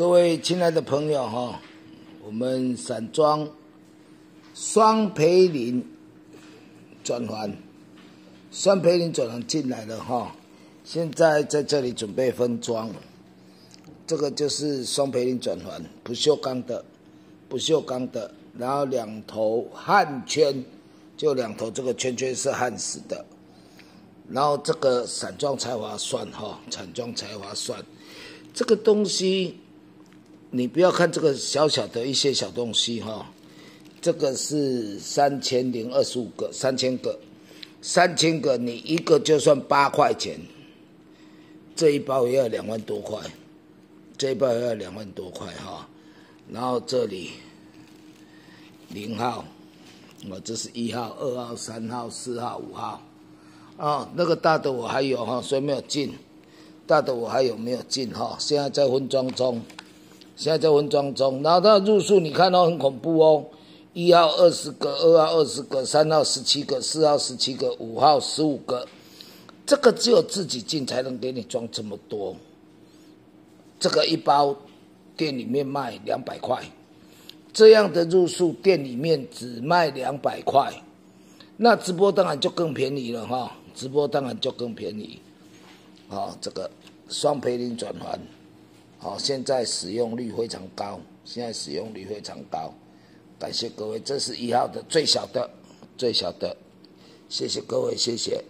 各位亲爱的朋友哈，我们散装双培林转环进来了哈，现在在这里准备分装。这个就是双培林转环，不锈钢的，然后两头焊圈，就两头这个圈圈是焊死的。然后这个散装才划算哈，这个东西你不要看这个小小的一些小东西哈，这个是3025个，3000个你一个就算8块钱，这一包也要2万多块，哈。然后这里0号，这是1号、2号、3号、4号、5号。那个大的我还有哈，所以没有进。没有进哈，现在在分装中。然后它的入数你看很恐怖哦，1号20个，2号20个，3号17个，4号17个，5号15个。这个只有自己进才能给你装这么多。这个一包店里面卖200块，这样的入数店里面只卖200块。那直播当然就更便宜了哈，这个双培林转环，现在使用率非常高，感谢各位，这是1号的最小的，谢谢各位，谢谢。